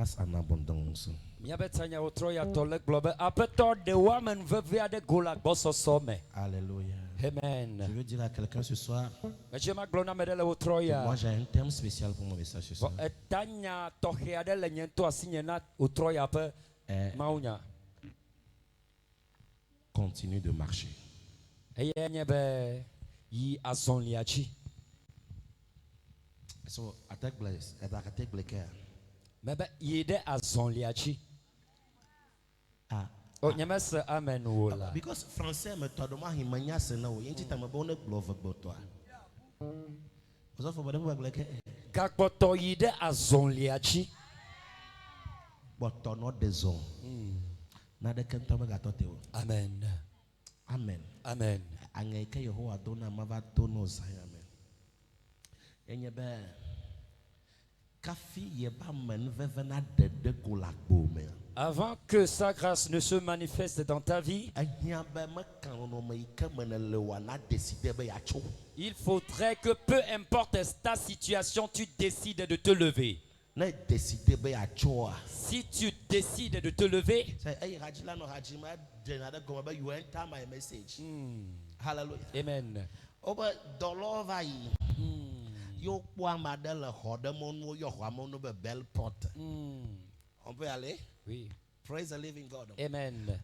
grâce en abondance. Alléluia. Amen. Je veux dire à quelqu'un ce soir que moi j'ai un thème spécial pour mon message ce soir. Continue de marcher. So attack bless, attack blacker. Because français me toi de moi il mania c'est non, il dit tamo bonne glove toi. Vous avez fait bonne blacker. Kakpoto yide azonliachi. But not the zone. Nada kan tamo gatote. Amen. Amen. Amen. Angaika Yehowa dona mava tono saya amen. Enyebe kafi yeba men vevena de golakbo me. Avant que sa grâce ne se manifeste dans ta vie, il faudrait que peu importe ta situation, tu décides de te lever. Si tu décides de te lever, Amen. On peut aller? Oui. Praise the living God. Amen.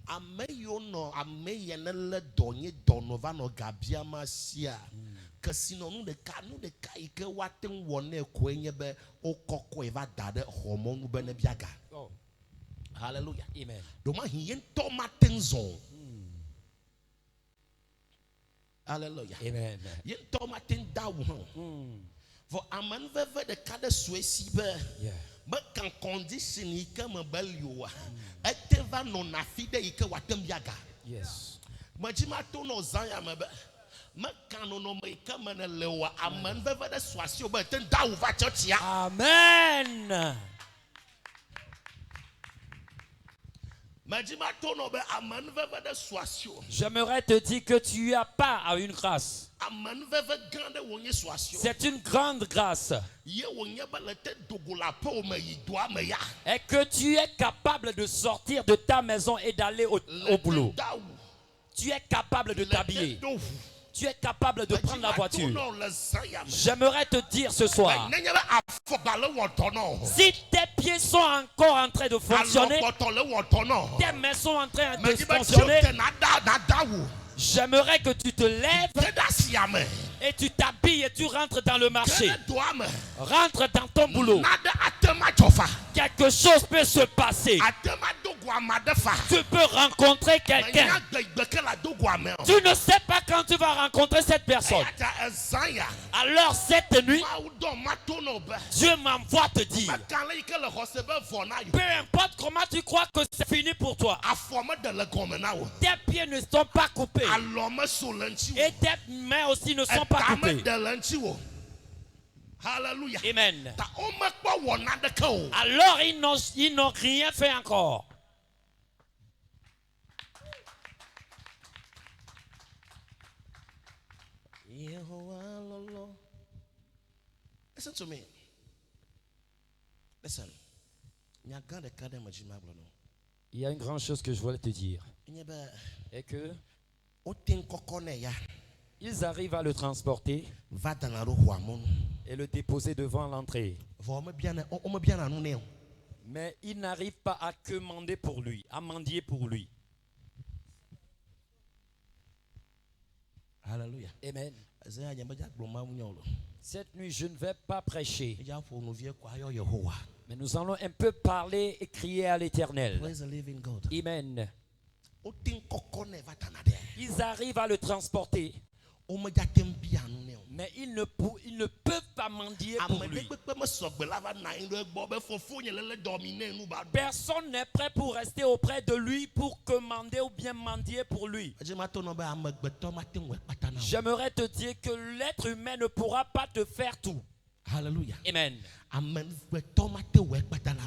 Oh. Hallelujah. Amen. Hallelujah. Amen. For a man the kind of Swiss Yeah. but can condition he come a bellu. Eteva non afide ike watem yaga. Yes. Majima to no zaya mebe. Makano no make man a lewa. A man veva the swasio, but then down over church ya. Amen. Majima to no be a man veva the swasio. J'aimerais te dire que tu as pas à une grâce. C'est une grande grâce. Et que tu es capable de sortir de ta maison et d'aller au boulot. Tu es capable de t'habiller. Tu es capable de prendre la voiture. J'aimerais te dire ce soir, si tes pieds sont encore en train de fonctionner, tes mains sont en train de fonctionner, j'aimerais que tu te lèves et tu t'habilles et tu rentres dans le marché. Rentre dans ton boulot. Quelque chose peut se passer. Tu peux rencontrer quelqu'un. Tu ne sais pas quand tu vas rencontrer cette personne. Alors cette nuit, Dieu m'envoie te dire, peu importe comment tu crois que c'est fini pour toi, tes pieds ne sont pas coupés et tes mains aussi ne sont pas coupées. Hallelujah. Amen. Alors ils n'ont rien fait encore. Listen to me. Listen. Il y a une grande chose que je voulais te dire. Et que ils arrivent à le transporter et le déposer devant l'entrée. Mais ils n'arrivent pas à commander pour lui, à mendier pour lui. Hallelujah. Amen. Cette nuit, je ne vais pas prêcher. Mais nous allons un peu parler et crier à l'Éternel. Amen. Ils arrivent à le transporter. Mais ils ne peuvent pas mendier pour lui. Personne n'est prêt pour rester auprès de lui pour commander ou bien mendier pour lui. J'aimerais te dire que l'être humain ne pourra pas te faire tout. Hallelujah. Amen.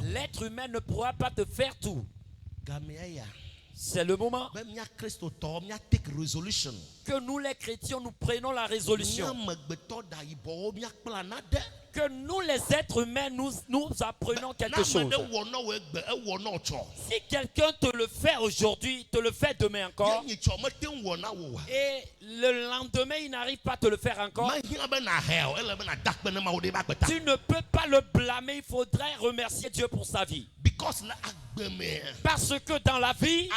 L'être humain ne pourra pas te faire tout. C'est le moment que nous les chrétiens nous prenons la résolution que nous les êtres humains, nous apprenons quelque chose. Si quelqu'un te le fait aujourd'hui, te le fait demain encore, et le lendemain il n'arrive pas à te le faire encore, tu ne peux pas le blâmer, il faudrait remercier Dieu pour sa vie. Parce que dans la vie,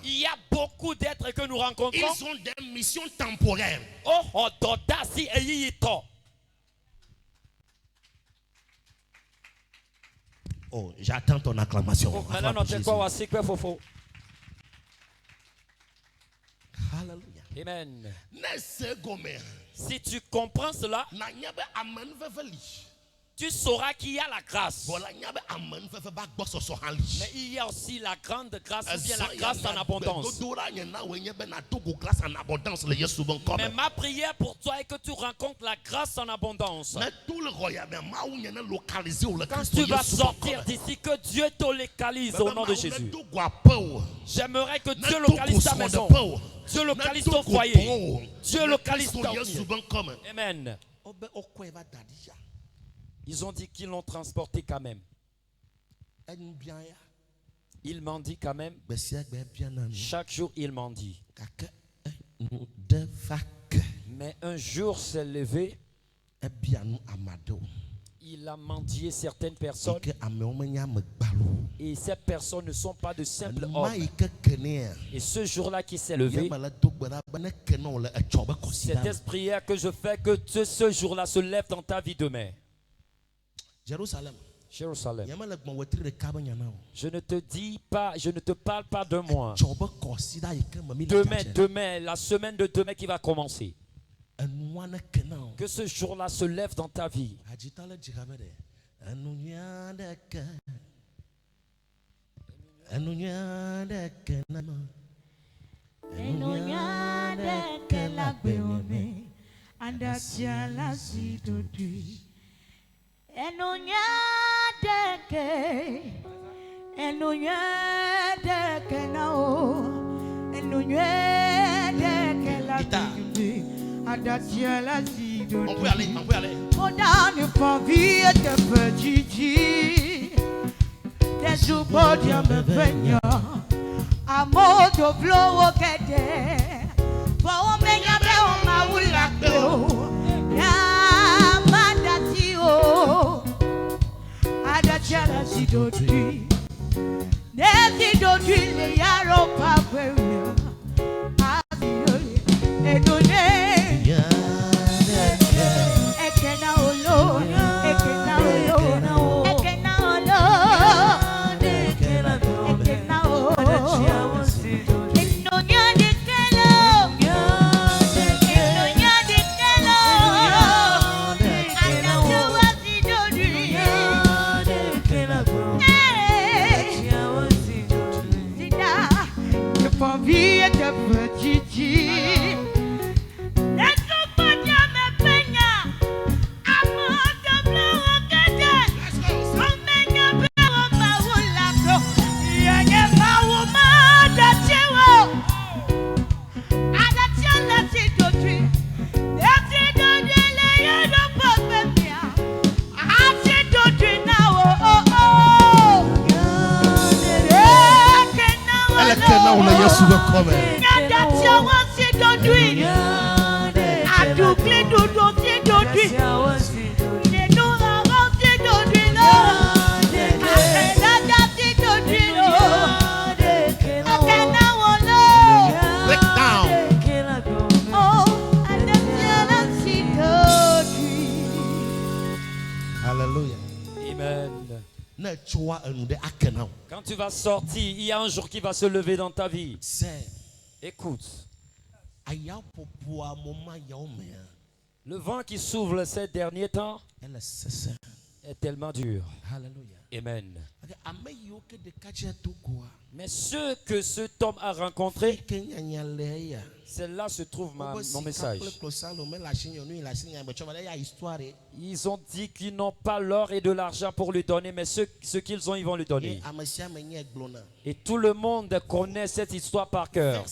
il y a beaucoup d'êtres que nous rencontrons. Ils ont des missions temporaires. Oh, j'attends ton acclamation. Hallelujah. Amen. Si tu comprends cela, tu sauras qu'il y a la grâce. Mais il y a aussi la grande grâce, ou bien la grâce en abondance. Mais ma prière pour toi est que tu rencontres la grâce en abondance. Quand tu vas sortir d'ici, que Dieu te localise au nom de Jésus. J'aimerais que Dieu localise ta maison. Dieu localise ton foyer. Dieu localise ton vie. Amen. Ils ont dit qu'ils l'ont transporté quand même. Ils m'ont dit quand même. Chaque jour, ils m'ont dit. Mais un jour s'est levé. Il a mendié certaines personnes. Et ces personnes ne sont pas de simples hommes. Et ce jour-là qui s'est levé, cette prière que je fais, que ce jour-là se lève dans ta vie demain. Jérusalem. Je ne te dis pas, je ne te parle pas de moi. Demain, la semaine de demain qui va commencer. Que ce jour-là se lève dans ta vie. On peut aller, on peut aller. Quand tu vas sortir, il y a un jour qui va se lever dans ta vie. Écoute. Le vent qui souffle ces derniers temps est tellement dur. Amen. Mais ce que cet homme a rencontré, c'est là se trouve mon message. Ils ont dit qu'ils n'ont pas l'or et de l'argent pour lui donner, mais ce qu'ils ont, ils vont lui donner. Et tout le monde connaît cette histoire par cœur.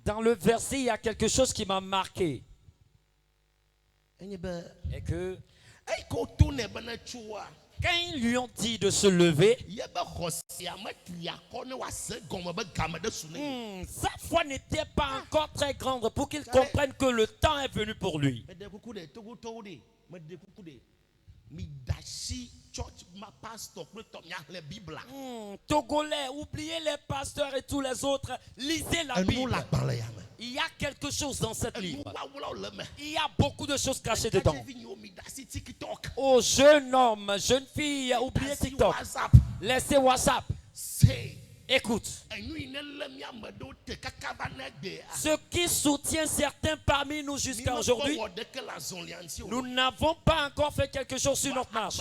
Dans le verset, il y a quelque chose qui m'a marqué. Et que quand ils lui ont dit de se lever, sa foi n'était pas encore très grande pour qu'il comprenne que le temps est venu pour lui. Togolais, oubliez les pasteurs et tous les autres, lisez la Bible. Il y a quelque chose dans cette livre. Il y a beaucoup de choses cachées dedans. Oh, jeune homme, jeune fille, oubliez TikTok. Laissez WhatsApp. Écoute. Ce qui soutient certains parmi nous jusqu'à aujourd'hui, nous n'avons pas encore fait quelque chose sur notre marche.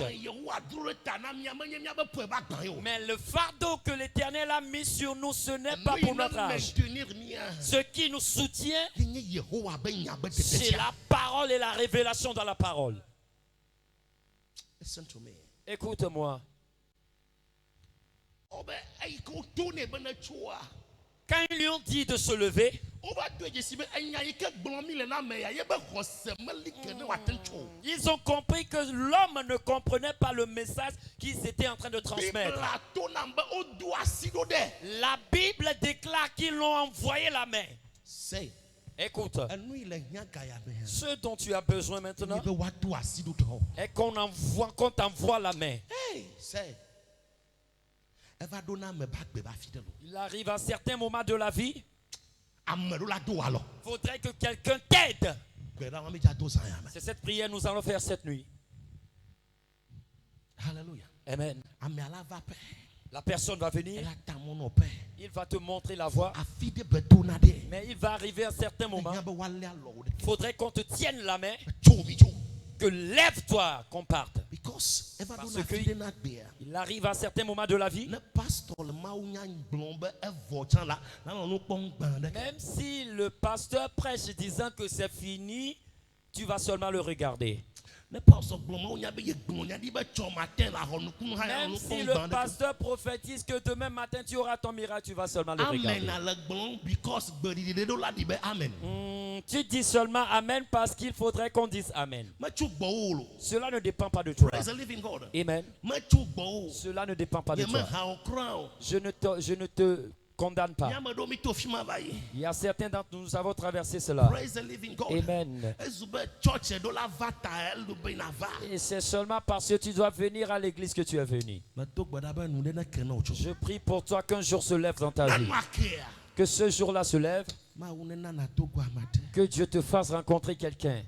Mais le fardeau que l'Éternel a mis sur nous, ce n'est pas pour notre âge. Ce qui nous soutient, c'est la parole et la révélation dans la parole. Écoute-moi. Quand ils lui ont dit de se lever, ils ont compris que l'homme ne comprenait pas le message qu'ils étaient en train de transmettre. La Bible déclare qu'ils l'ont envoyé la main. Écoute, ce dont tu as besoin maintenant est qu'on t'envoie la main. Il arrive à certains moments de la vie, il faudrait que quelqu'un t'aide. C'est cette prière que nous allons faire cette nuit. Alléluia. Amen. La personne va venir, il va te montrer la voie, mais il va arriver à un certain moment, il faudrait qu'on te tienne la main, que lève-toi qu'on parte. Parce qu'il arrive à certains moments de la vie, même si le pasteur prêche disant que c'est fini, tu vas seulement le regarder. Même si le pasteur prophétise que demain matin tu auras ton miracle, tu vas seulement le regarder. Tu dis seulement Amen parce qu'il faudrait qu'on dise Amen. Cela ne dépend pas de toi. Amen. Cela ne dépend pas de toi. Je ne te condamne pas. Il y a certains d'entre nous, nous avons traversé cela. Amen. Et c'est seulement parce que tu dois venir à l'église que tu es venu. Je prie pour toi qu'un jour se lève dans ta vie. Que ce jour-là se lève. Que Dieu te fasse rencontrer quelqu'un.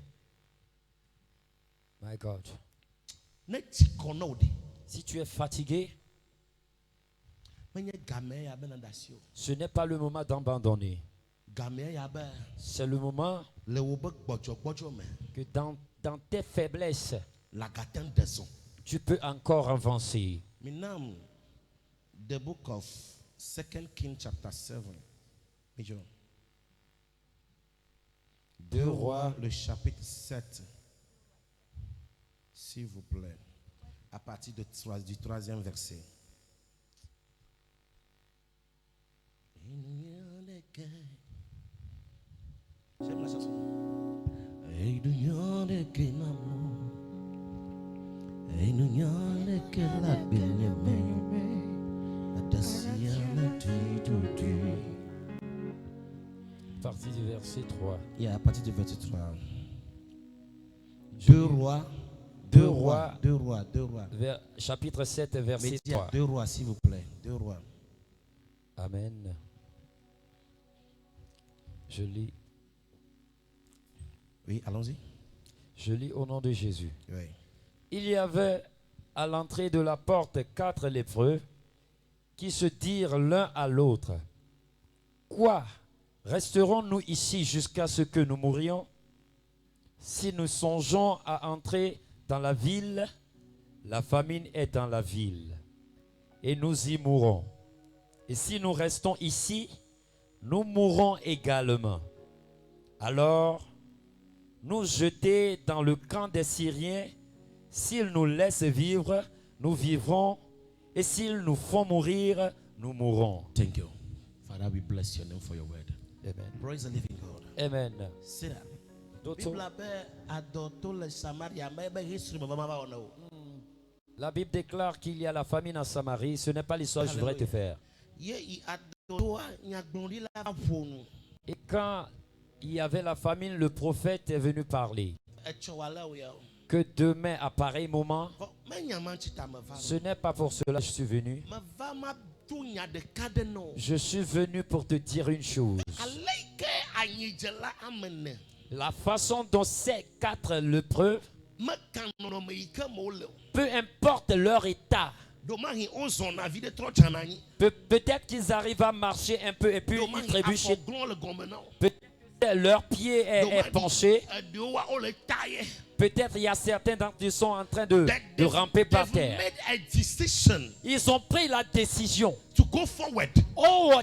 My God. Si tu es fatigué, ce n'est pas le moment d'abandonner. C'est le moment que dans tes faiblesses, tu peux encore avancer. The book of 2 Kings chapter 7. 2 Rois, le chapitre 7. S'il vous plaît. À partir du 3e verset. J'aime la chanson. Partie du verset 3. À partir du verset 3. 2 Rois. 2 Rois. Chapitre 7, verset 3. 2 Rois, s'il vous plaît. 2 Rois. Amen. Je lis. Oui, allons-y. Je lis au nom de Jésus. Oui. Il y avait à l'entrée de la porte 4 lépreux qui se dirent l'un à l'autre: Quoi? Resterons-nous ici jusqu'à ce que nous mourions? Si nous songeons à entrer dans la ville, la famine est dans la ville, et nous y mourrons. Et si nous restons ici, nous mourrons également. Alors, nous jeter dans le camp des Syriens. S'ils nous laissent vivre, nous vivrons. Et s'ils nous font mourir, nous mourrons. Thank you. Father, we bless your name for your word. Amen. Praise the living God. Amen. Sit down. La Bible déclare qu'il y a la famine en Samarie. Ce n'est pas l'histoire que je voudrais te faire. Et quand il y avait la famine, le prophète est venu parler. Que demain, à pareil moment, ce n'est pas pour cela que je suis venu. Je suis venu pour te dire une chose. La façon dont ces 4 lépreux, peu importe leur état, peut-être qu'ils arrivent à marcher un peu et puis ils trébuchent. Peut-être que leur pied est penché. Peut-être il y a certains d'entre eux qui sont en train de ramper par terre. Ils ont pris la décision. Oh,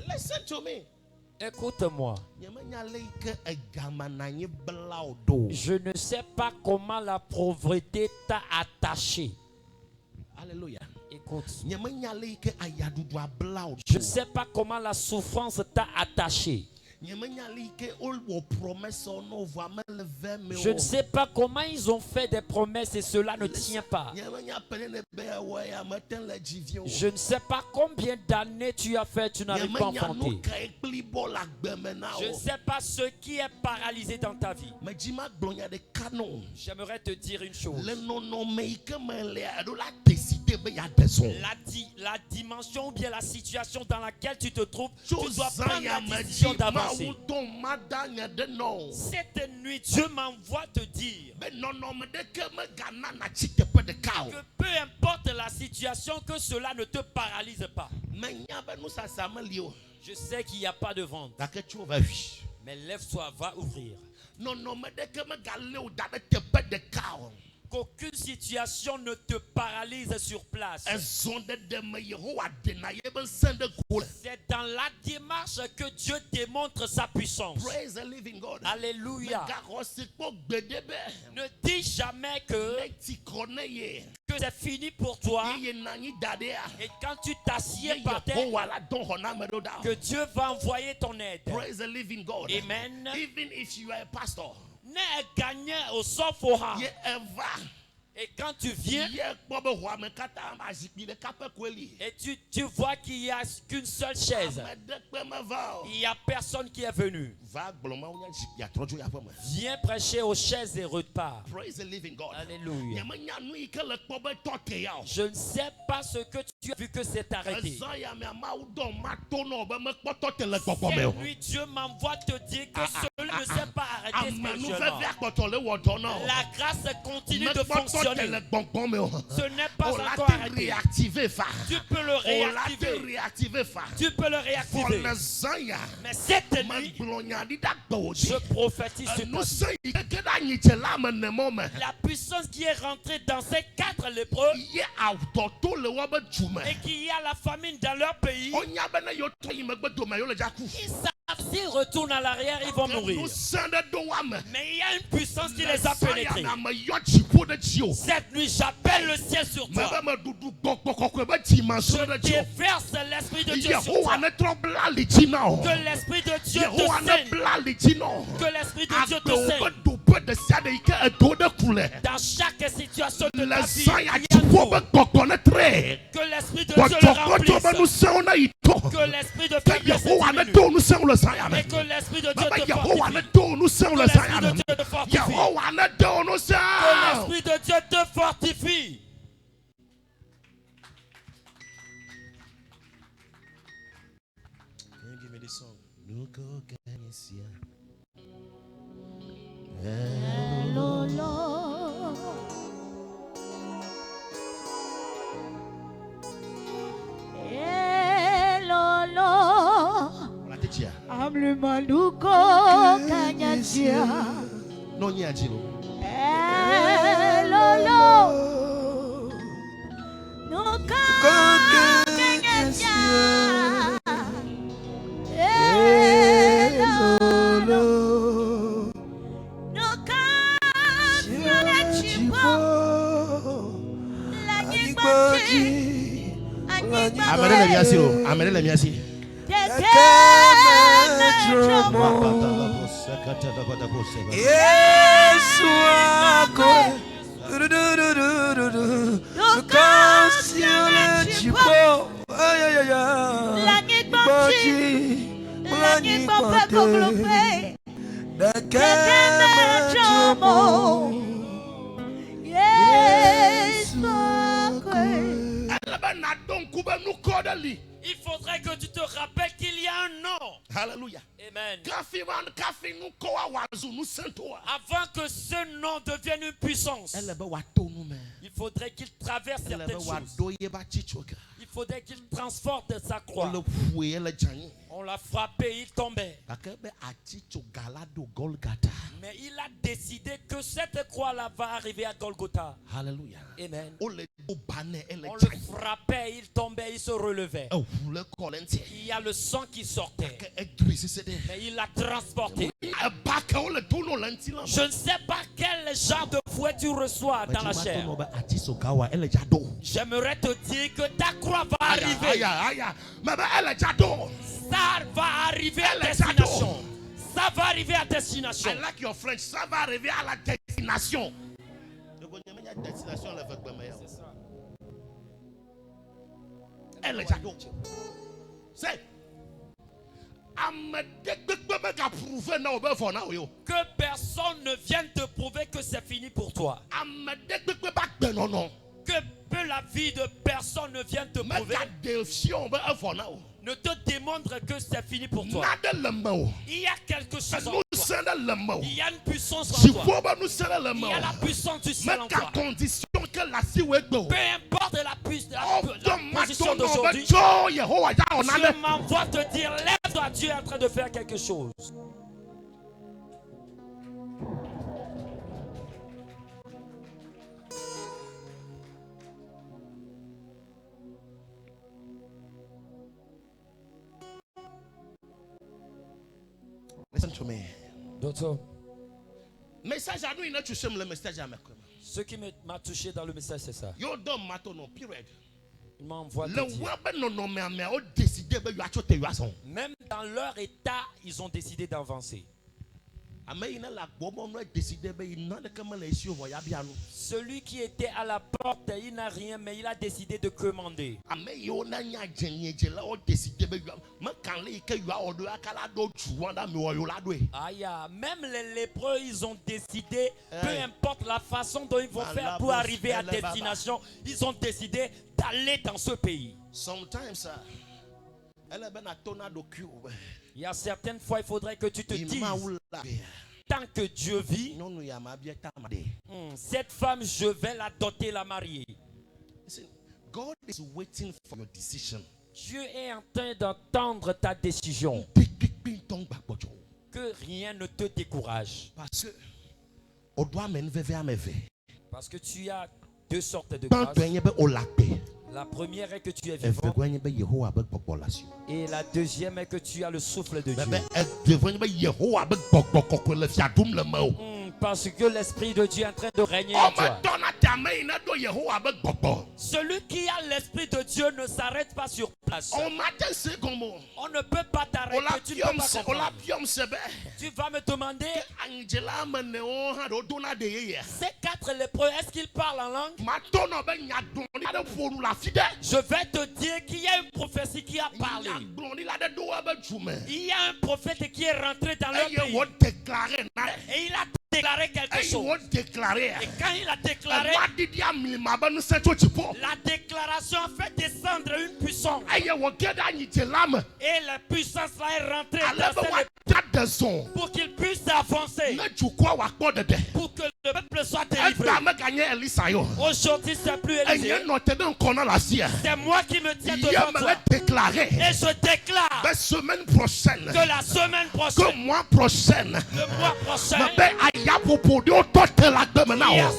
listen to me. Écoute-moi. Je ne sais pas comment la pauvreté t'a attaché. Alléluia. Écoute. Je ne sais pas comment la souffrance t'a attaché. Je ne sais pas comment ils ont fait des promesses et cela ne tient pas. Je ne sais pas combien d'années tu as fait, tu n'arrives pas à enfanter. Je ne sais pas ce qui est paralysé dans ta vie. J'aimerais te dire une chose. La dimension ou bien la situation dans laquelle tu te trouves, tu dois prendre la décision d'avancer. Cette nuit, Dieu m'envoie te dire que peu importe la situation, que cela ne te paralyse pas. Je sais qu'il n'y a pas de vente. Mais lève-toi, va ouvrir. Qu'aucune situation ne te paralyse sur place. C'est dans la démarche que Dieu démontre sa puissance. Alléluia. Ne dis jamais que c'est fini pour toi. Et quand tu t'assieds par terre, que Dieu va envoyer ton aide. Amen. Even if you are a pastor, et quand tu viens et tu vois qu'il n'y a qu'une seule chaise, il n'y a personne qui est venu. Viens prêcher aux chaises et repars. Alléluia. Je ne sais pas ce que tu as vu que c'est arrêté. Cette nuit, Dieu m'envoie te dire que cela ne s'est pas arrêté spirituellement. La grâce continue de fonctionner. Ce n'est pas encore arrêté. Tu peux le réactiver. Tu peux le réactiver. Mais cette nuit, je prophétise sur ta vie. La puissance qui est rentrée dans ces 4 lépreux et qu'il y a la famine dans leur pays, ils savent s'ils retournent à l'arrière, ils vont mourir. Mais il y a une puissance qui les a pénétrés. Cette nuit, j'appelle le ciel sur toi. Je déverse l'Esprit de Dieu sur toi. Que l'Esprit de Dieu te saigne. Que l'Esprit de Dieu te saigne. Dans chaque situation de ta vie, il y a tout. Que l'Esprit de Dieu le remplisse. Que l'Esprit de faiblesse diminue. Et que l'Esprit de Dieu te fortifie. Que l'Esprit de Dieu te fortifie. Can you give me this song? Hello, Lord. Hello, Lord. Amle maluko kanyasia. No nyajiro. Hello, Lord. No kanyasia. Hello, Lord. No kanyasia. La nyigbaji. Amere le miasi. Il faudrait que tu te rappelles qu'il y a un nom. Alléluia. Amen. Avant que ce nom devienne une puissance, il faudrait qu'il traverse certaines choses. Il faudrait qu'il transporte sa croix. On l'a frappé, il tombait. Mais il a décidé que cette croix-là va arriver à Golgotha. Alléluia. Amen. On le frappait, il tombait, il se relevait. Il y a le sang qui sortait. Mais il l'a transporté. Je ne sais pas quel genre de fouet tu reçois dans la chair. J'aimerais te dire que ta croix va arriver. Ça va arriver à destination. Ça va arriver à destination. I like your French. Ça va arriver à la destination. C'est ça. Elle est jadon. C'est. Que personne ne vienne te prouver que c'est fini pour toi. Que la vie de personne ne vienne te prouver. Ne te démontre que c'est fini pour toi. Il y a quelque chose en toi. Il y a une puissance en toi. Il y a la puissance du ciel en toi. Peu importe la position d'aujourd'hui, Dieu m'envoie te dire, lève-toi, Dieu est en train de faire quelque chose. Listen to me. Docteur, message à nous, il a touché le message à moi. Ce qui m'a touché dans le message, c'est ça. Yo donne matono, period. Il m'a envoyé. Même dans leur état, ils ont décidé d'avancer. Celui qui était à la porte, il n'a rien, mais il a décidé de commander. Même les lépreux, ils ont décidé, peu importe la façon dont ils vont faire pour arriver à destination, ils ont décidé d'aller dans ce pays. Il y a certaines fois, il faudrait que tu te dises, tant que Dieu vit, cette femme, je vais la doter, la marier. Dieu est en train d'entendre ta décision. Que rien ne te décourage. Parce que tu as deux sortes de grâce. La première est que tu es vivant. Et la deuxième est que tu as le souffle de Dieu. Parce que l'Esprit de Dieu est en train de régner en toi. Celui qui a l'Esprit de Dieu ne s'arrête pas sur place. On ne peut pas t'arrêter. Tu ne peux pas comprendre. Tu vas me demander, ces quatre lépreux, est-ce qu'ils parlent en langue? Je vais te dire qu'il y a une prophétie qui a parlé. Il y a un prophète qui est rentré dans leur pays. Et il a déclaré quelque chose. Et quand il a déclaré, la déclaration a fait descendre une puissance. Et la puissance là est rentrée dans cette pour qu'il puisse avancer. Pour que le peuple soit délivré. Aujourd'hui, c'est plus Élisée. C'est moi qui me tiens devant toi. Et je déclare que la semaine prochaine, le mois prochain, il y a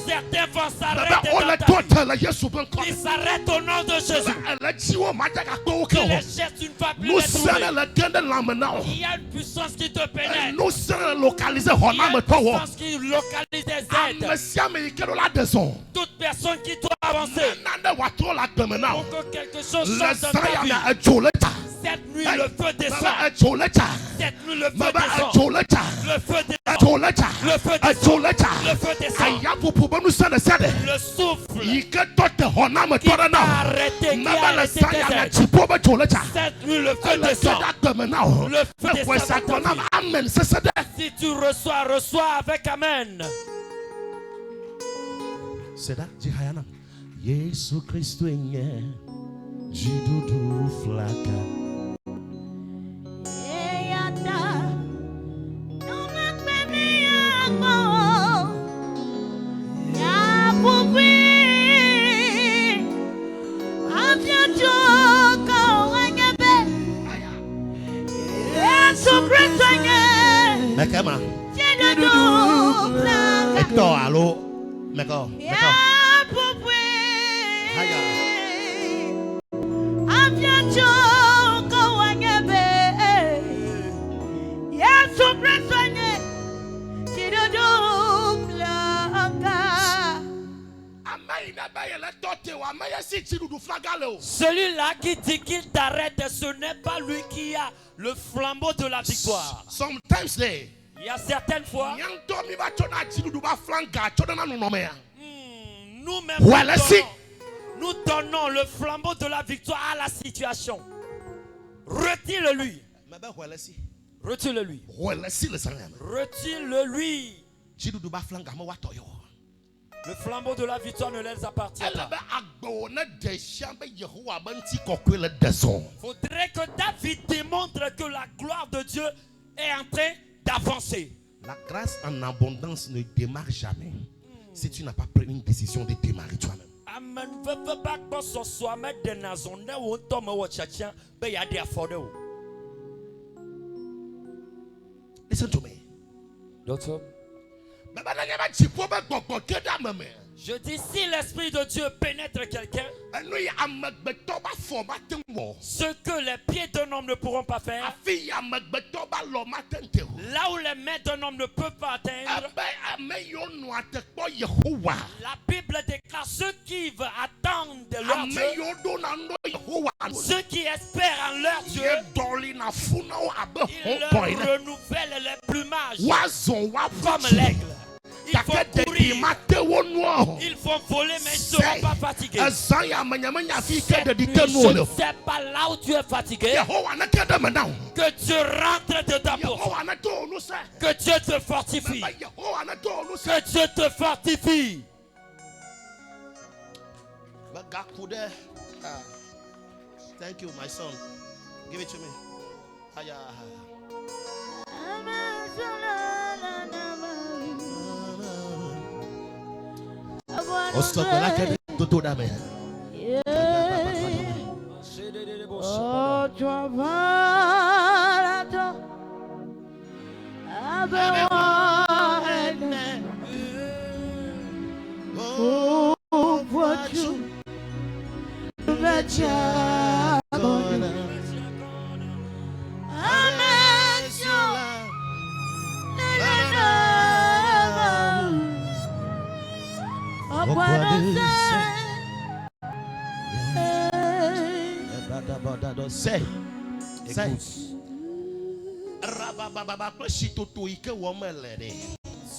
certains vont s'arrêter dans ta vie. Ils s'arrêtent au nom de Jésus. Que les gestes ne va plus les trouver. Il y a une puissance qui te pénètre. Il y a une puissance qui localise des aides. Toute personne qui doit avancer pour que quelque chose change dans ta vie. Cette nuit, le feu descend. Cette nuit, le feu descend. Le feu descend. Le feu descend. Le feu descend. Le souffle qui a arrêté tes ailes. Cette nuit, le feu descend. Le feu descend dans ta vie. Si tu reçois, reçois avec Amen. C'est là, dis Hayana. Jésus Christ est Jidudu flaka. Mekama. Eto alo. Meko. Celui-là qui dit qu'il t'arrête, ce n'est pas lui qui a le flambeau de la victoire. Sometimes il y a certaines fois, nous-mêmes nous donnons le flambeau de la victoire à la situation. Retire-le-lui. Retire-le-lui. Retire-le-lui. Le flambeau de la victoire ne les appartient pas. Faudrait que David démontre que la gloire de Dieu est en train d'avancer. La grâce en abondance ne démarre jamais si tu n'as pas pris une décision de démarrer toi-même. Listen to me. Docteur. Je dis, si l'Esprit de Dieu pénètre quelqu'un, ce que les pieds d'un homme ne pourront pas faire, là où les mains d'un homme ne peuvent pas atteindre, la Bible déclare ceux qui veulent attendre leur Dieu, ceux qui espèrent en leur Dieu, ils leur renouvellent les plumages comme l'aigle. Ils vont courir, ils vont voler, mais ils ne seront pas fatigués. Cette nuit, je ne sais pas là où tu es fatigué. Que Dieu rentre dedans pour toi. Que Dieu te fortifie. Que Dieu te fortifie. Thank you, my son. Give it to me.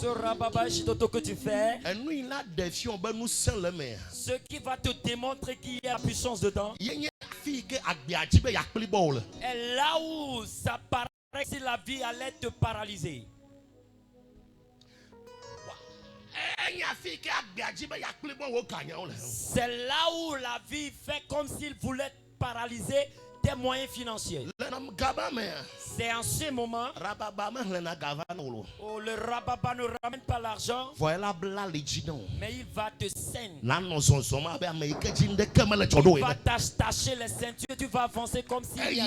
Ce rababa chitoto que tu fais, ce qui va te démontrer qu'il y a la puissance dedans, et là où ça paraît que la vie allait te paralyser. C'est là où la vie fait comme s'il voulait paralyser tes moyens financiers. C'est en ce moment où le rababa ne ramène pas l'argent, mais il va te saigner. Il va t'attacher les ceintures, tu vas avancer comme s'il n'y a rien.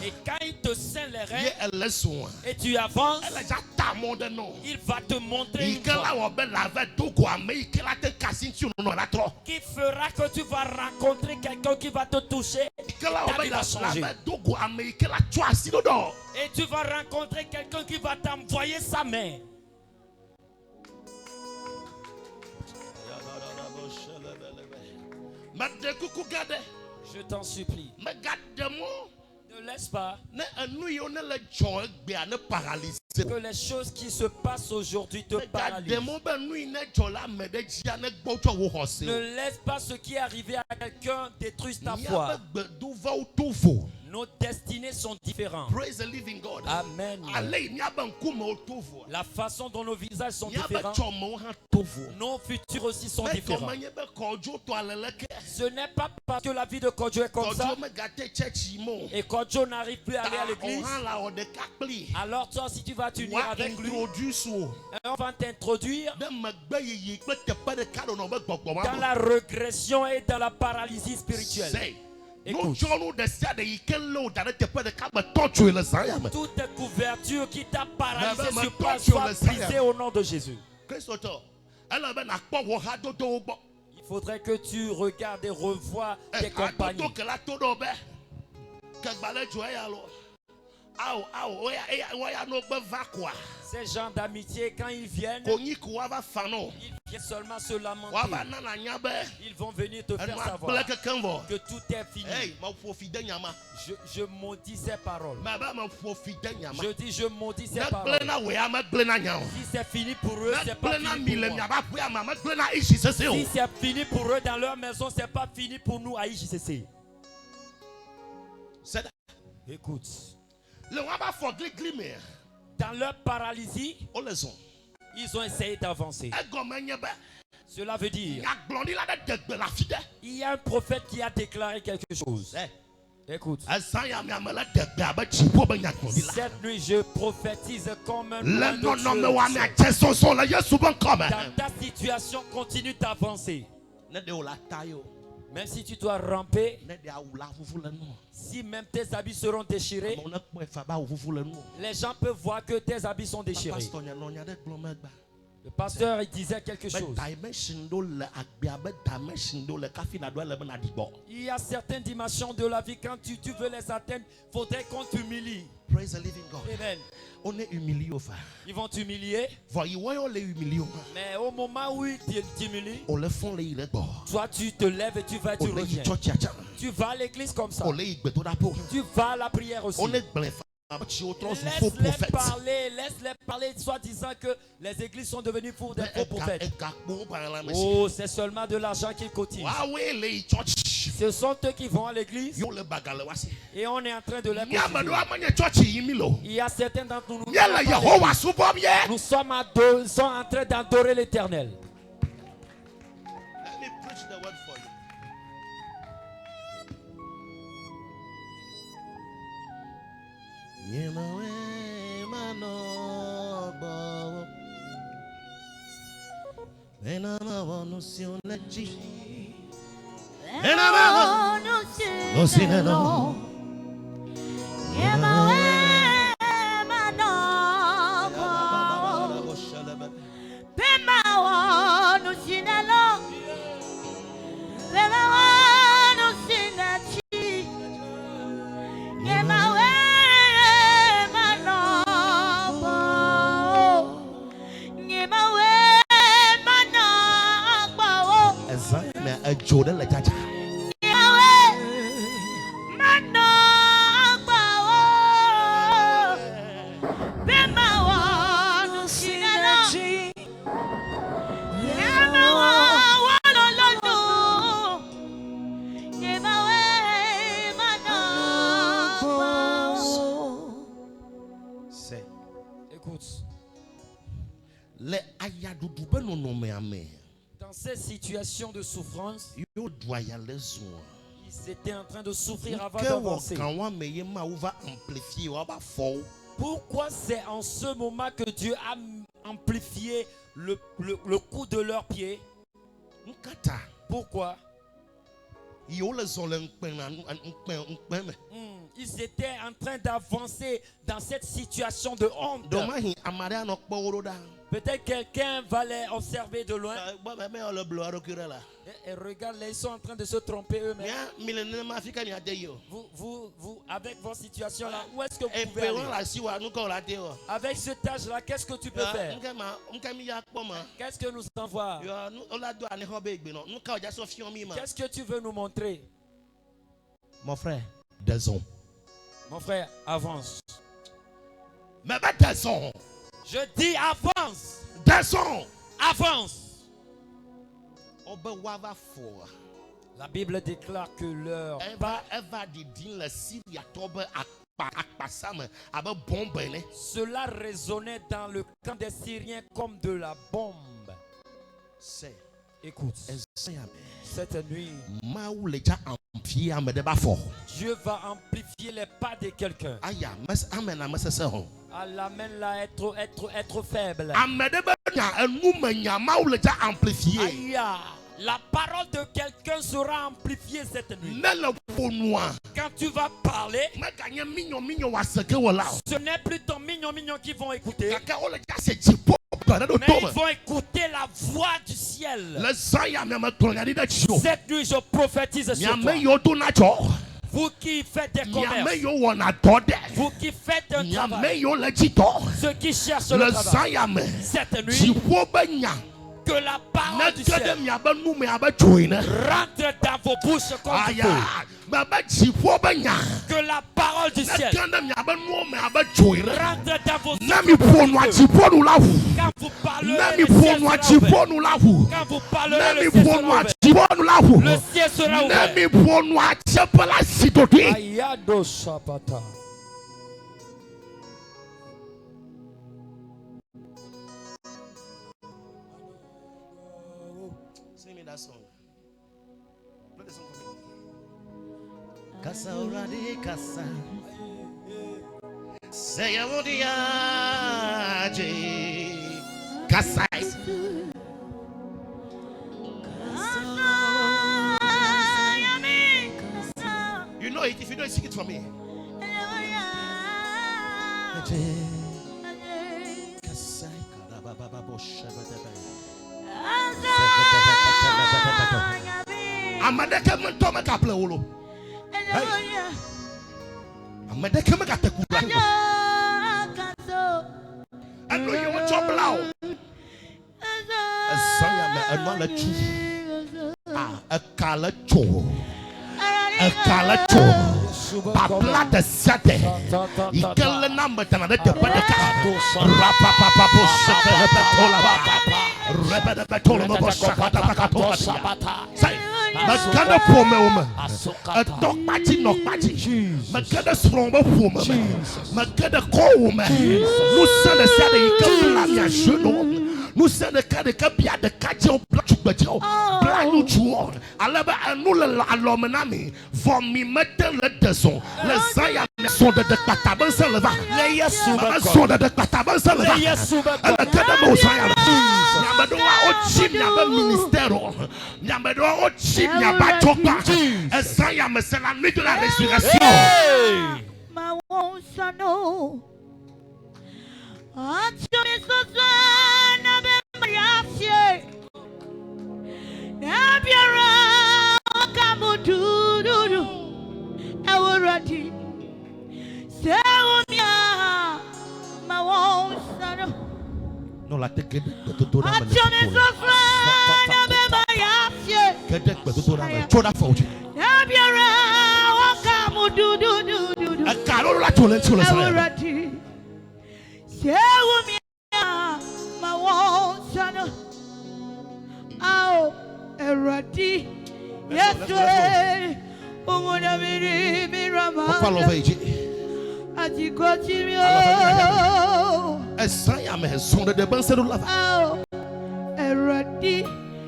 Et quand il te saigne les reins et tu avances, il va te montrer une voie qui fera que tu vas rencontrer quelqu'un qui va te toucher. Ta vie va changer. Et tu vas rencontrer quelqu'un qui va t'envoyer sa main. Je t'en supplie. Ne laisse pas que les choses qui se passent aujourd'hui te paralysent. Ne laisse pas ce qui est arrivé à quelqu'un détruire ta foi. Nos destinées sont différentes. Praise the living God. Amen. La façon dont nos visages sont différents, nos futurs aussi sont différents. Ce n'est pas parce que la vie de Kodjo est comme ça et Kodjo n'arrive plus à aller à l'église. Alors toi, si tu vas t'unir avec lui, on va t'introduire dans la régression et dans la paralysie spirituelle. Écoute, toute couverture qui t'a paralysé sur place soit brisée au nom de Jésus. Il faudrait que tu regardes et revois tes compagnons. Ces gens d'amitié, quand ils viennent, ils viennent seulement se lamenter. Ils vont venir te faire savoir que tout est fini. Je maudis ces paroles. Je dis, je maudis ces paroles. Si c'est fini pour eux, c'est pas fini pour moi. Si c'est fini pour eux dans leur maison, c'est pas fini pour nous à IJCC. Écoute. Dans leur paralysie, ils ont essayé d'avancer. Cela veut dire il y a un prophète qui a déclaré quelque chose. Écoute. Cette nuit, je prophétise comme un plan de Dieu. Dans ta situation, continue d'avancer. Même si tu dois ramper, si même tes habits seront déchirés, les gens peuvent voir que tes habits sont déchirés. Le pasteur il disait quelque chose. Il y a certaines dimensions de la vie, quand tu veux les atteindre, il faudrait qu'on t'humilie. Praise the living God. Amen. On est humilié au fait. Ils vont t'humilier. Mais au moment où ils t'humilient, toi tu te lèves et tu vas, tu reviens. Tu vas à l'église comme ça. Tu vas à la prière aussi. Laisse-les parler, soi-disant que les églises sont devenues pour des faux prophètes. Oh, c'est seulement de l'argent qu'ils cotisent. Ce sont eux qui vont à l'église et on est en train de les cotiser. Il y a certains d'entre nous, nous sommes en train d'adorer l'Éternel. Dans ces situations de souffrance, ils étaient en train de souffrir avant d'avancer. Pourquoi c'est en ce moment que Dieu a amplifié le coup de leurs pieds? Pourquoi? Ils étaient en train d'avancer dans cette situation de honte. Peut-être quelqu'un va les observer de loin. Et regarde, ils sont en train de se tromper eux-mêmes. Vous, avec vos situations là, où est-ce que vous pouvez aller? Avec cet âge-là, qu'est-ce que tu peux faire? Qu'est-ce que nous envoie? Qu'est-ce que tu veux nous montrer? Mon frère, descends. Mon frère, avance. Mais descends. Je dis avance. Descends. Avance. La Bible déclare que l'heure. Cela résonnait dans le camp des Syriens comme de la bombe. Écoute, cette nuit, Dieu va amplifier les pas de quelqu'un. L'amen être faible. La parole de quelqu'un sera amplifiée cette nuit. Quand tu vas parler, ce n'est plus ton mignon qui vont écouter, mais ils vont écouter la voix du ciel. Cette nuit, je prophétise sur toi. Vous qui faites des commerces, vous qui faites un travail, ceux qui cherchent le travail, cette nuit, que la parole du ciel rentre dans vos bouches comme du feu. Que la parole du ciel rentre dans vos oreilles. Quand vous parlerez, le ciel sera ouvert. Quand vous parlerez, le ciel sera ouvert. Le ciel sera ouvert. Ayado Sabata. Sing me that song. Play the song for me. Kasa uradi kasa. Say aje. Kasa. You know it. If you don't sing it for me. Amadeke mentome kaple wolo. Amadeke me katekula. Eno ye wo chobla o. Asanya me eno la chu. Akala cho. Akala cho. Babla de sate. Ikele namba tana de badeka. Rapa papa po shete repetola ba. Repete betola mo shakata pakato sabata. Say Maganda pome woman. A dog matching knock matching. Maganda strong woman. Maganda cold woman. No son de sade you can la mia genoux. Nous sommes des cas de capia de catio blanc nous tuons. Alors nous l'allomenami vont m'y mettre le desson. Les aïas sont de cataban se leva. Les sont de cataban se leva. Le cadamo saïa. Yabadoa au chim yaba ministère. Yabadoa au chim yaba chopa. Et saïa mais c'est la nuit de la résurrection. Ma wonsano. No la te que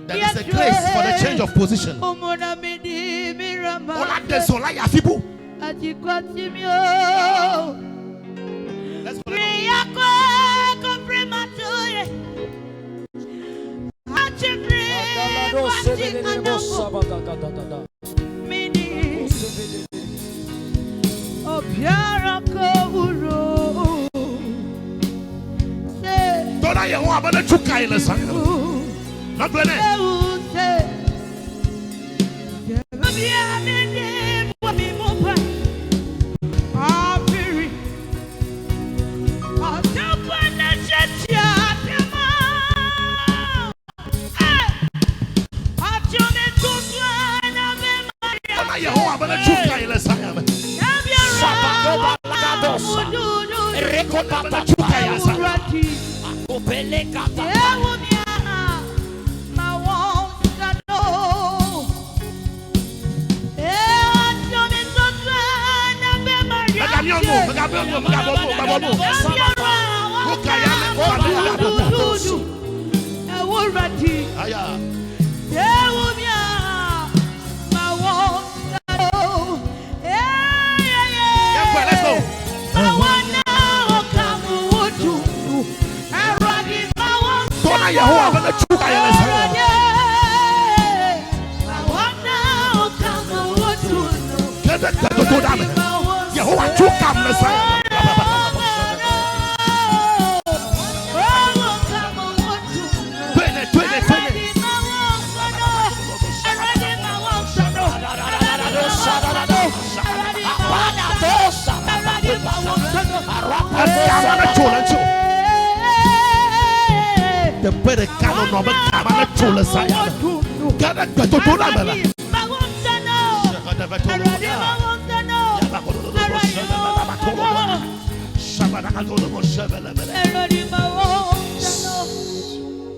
there is a grace for the change of position.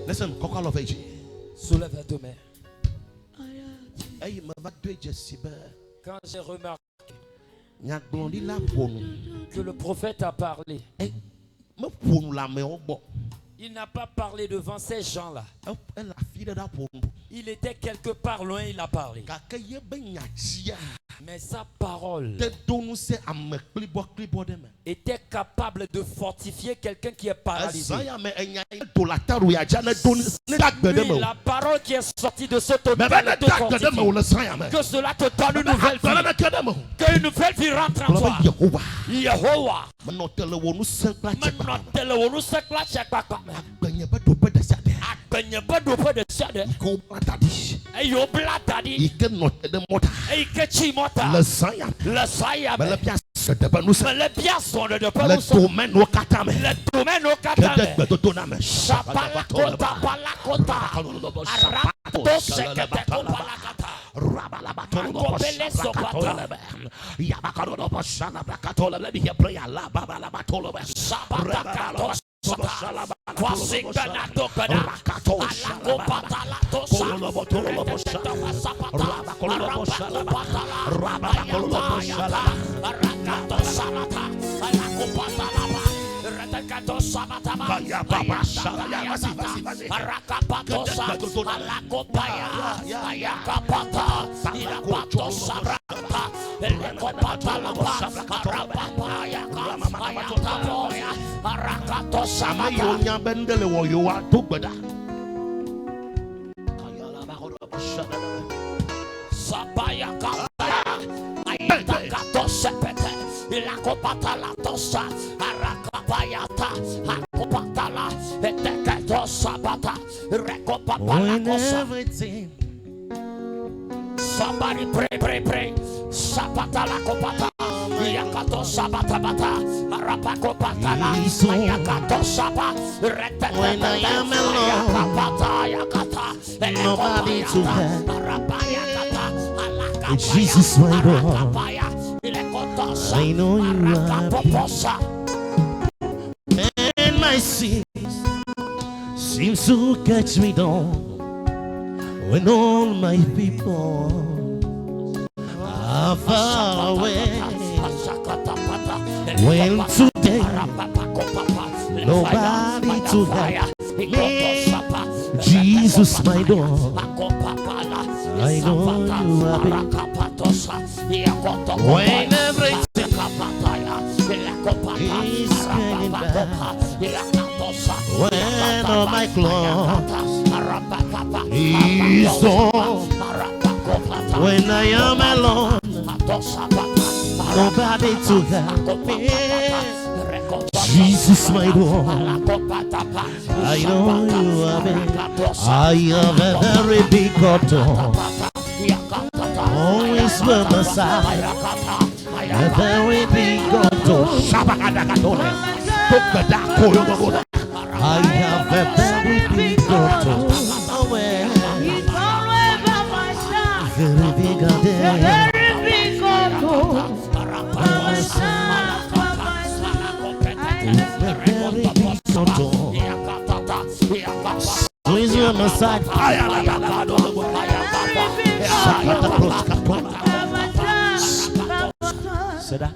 Listen, Coca of Age. Soulève la main. Quand j'ai remarqué que le prophète a parlé, il n'a pas parlé devant ces gens-là. Il était quelque part loin, il a parlé. Mais sa parole était capable de fortifier quelqu'un qui est paralysé. Lui, la parole qui est sortie de cet hôtel te fortifie. Que cela te donne une nouvelle vie. Que une nouvelle vie rentre en toi. Yehovah. Somebody pray. Sapata la copata. Yakato sabata bata. Arapako patala. Yakato saba. When I am alone, nobody to help. Jesus, my Lord, I know you are. And my sins seems to catch me down when all my people are far away. When today nobody to help me, Jesus, my Lord, I know you are big. When everything is hanging back, when all my clothes is on, when I am alone, nobody to help me, Jesus, my Lord, I know you are big. I have a very big God, always by my side. A very big God, I have a very big God, very big God, on my side. C'est ça.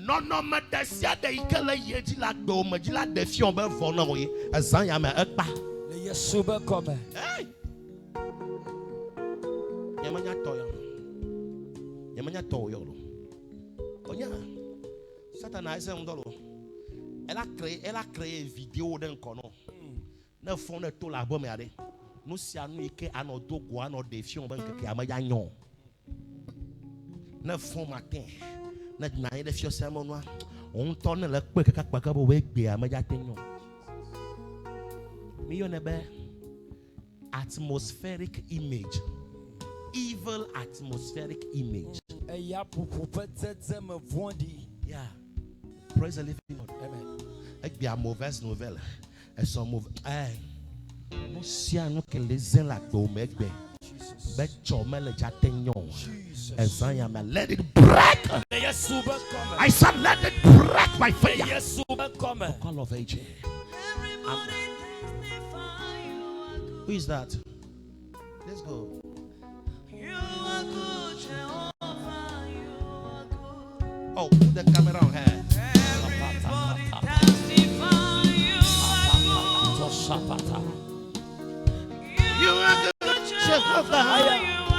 Non, mais t'as des ikele yedi la do, me dit la défi on be vono oui. Azan ya me ekpa. Le Yeshua comme. Hey. Yamanya toyo. Yamanya toyo. Onya. Satan ese ndolo. Elle a créé vidéo d'un kono. Ne font ne tout la bombe ade. Nous si anu ike anodo go ano défi on be ke amaya nyon. Ne font matin. Na de fio sermon noir on tourne le peu que kaka bo wegbe amaja tenyo mi yonebe atmospheric image, evil atmospheric image. Yeah, praise the living God. Amen. Avec bien mauvaise nouvelle, elles sont mauvaises. Nous si à nous que les uns la domegbe. Let it break. I said, let it break by fire. Call of AJ. Who is that? Let's go. Oh, put the camera on her. You are good.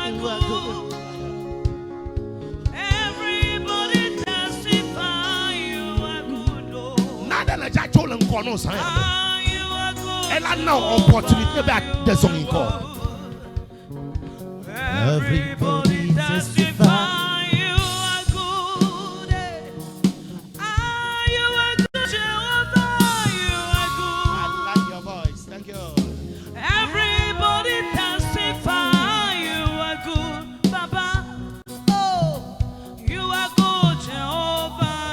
You are good. Everybody testify you are good. Oh. Nada na jajo le nkono san. Elle a non opportunité de son encore. Everybody testify you are good. Ah, you are good, Jehovah. You are good. I like your voice. Thank you. Everybody testify you are good, Baba. Oh, you are good, Jehovah.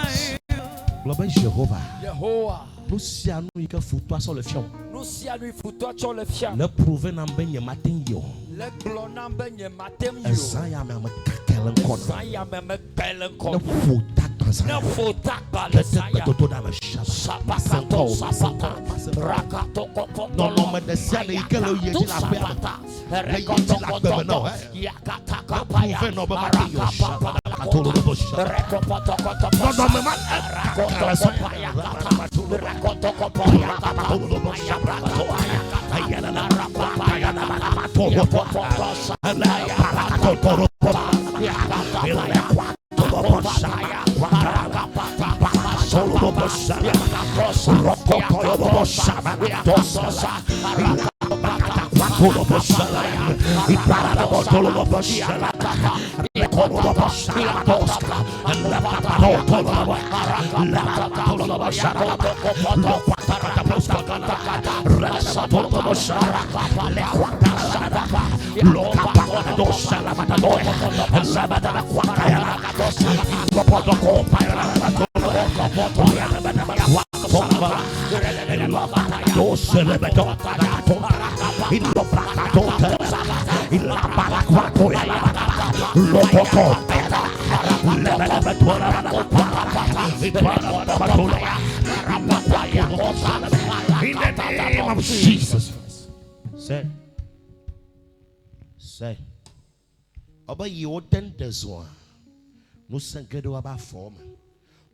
Gloire Jéhovah. Jehovah. Nous si à nous que foutoir sur le fion. Nous si à nous foutoir sur le fion. Le prouver n'embeigne matin yo. Le glon n'embeigne matin yo. Zaya me kakelen kon. Zaya me kakelen kon. Ne foutak dans ça. Ne foutak pas le zaya. Toto dans le chapa. Santo sapata. Rakato kopo. Non non mais de ça les que le yedi la perte. Rekoto koto. Non. Yakata kapaya. Prouver non matin yo. Katolo le bosh. Rekoto koto. Non non mais mal. Rakoto kopaya. Rakoto kopaya. Katolo le bosh. Ayana la rapaya na mato. In the name of Jesus. Say, about you then this one. No sanke do about form.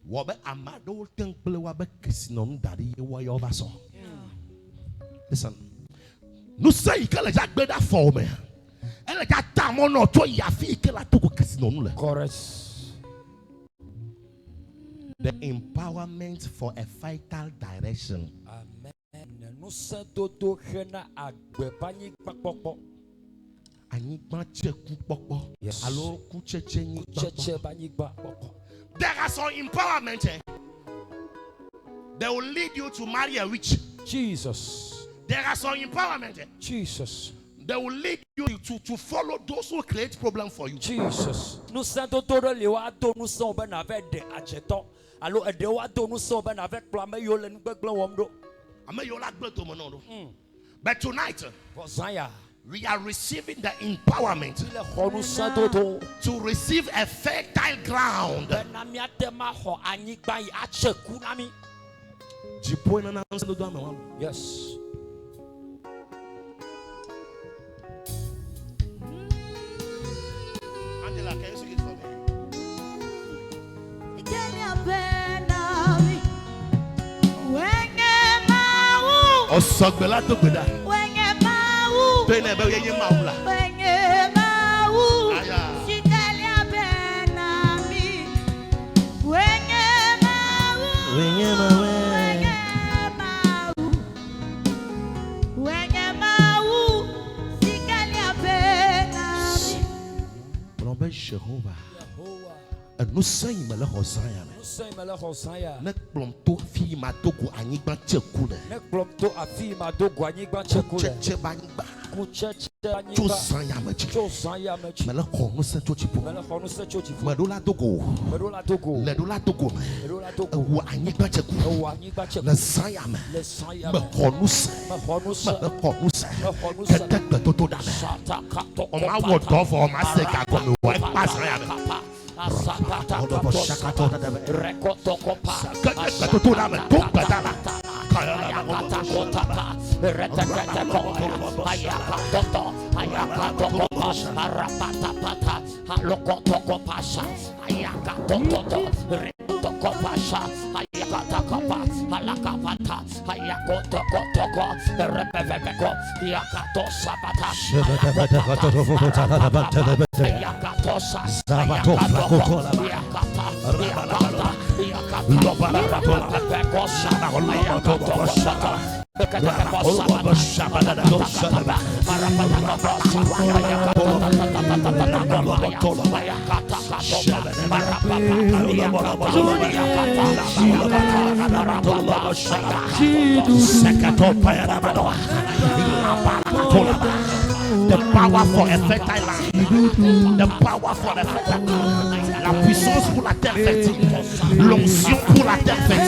Wabe amado temple wabe kisinom daddy you over so. Listen. No say you can jack better form. And like that time on or to ya fi ke la to kisinom. Correct. The empowerment for a vital direction. Amen. No say to hena agbepani pakpokpo. Yes. There are some empowerment. They will lead you to marry a witch. Jesus. There are some empowerment. Jesus. They will lead you to follow those who create problem for you. Jesus. Nous sommes autour lewa to nous sommes ben avec de acheto. Alors de wa to nous sommes ben avec plame yo le gbegble womdo. Ame yo la gbe to monodo. But tonight, we are receiving the empowerment to receive a fertile ground. Yes. Osogbela to gbeda. Wenye mau. Tene be yenye maula. Wenye mau. Aya. Shikalia benami. Wenye mau. Wenye mawe. Wenye mau. Shikalia benami. Brombe Jehovah. Nous sommes là Hosaya. Ne plomto fi ma dogo anyigba chekule. Ne plomto afi ma dogo anyigba chekule. Cheche banyigba. Kucheche anyigba. Chosanya mechi. Chosanya mechi. Mele kono se chochipo. Mele kono se chochipo. Medola dogo. Medola dogo. Ledola dogo. Medola dogo. Wa anyigba chekule. Wa anyigba chekule. Le saya me. Le saya Me kono se. Me kono se. Me kono se. Me kono se. Kete toto dame. Sata kato. On m'a woto for on m'a se ka kono wa pas saya me. Asapata Odo shakato da dame. rekoto kopa. Kete toto dame. Tumba dame. Ayakata kotapa, retekete kopa, ayakatoto, ayakatokopa, arapatapata, halokotokopasha, ayakatoto, retokopasha, ayakatakapa, halakapata, ayakotokotoko, repeveveko, yakatosapata, ayakatosa, the power for a fertile land, the power for the fertile land, la puissance pour la terre fertile, l'onction pour la terre fertile.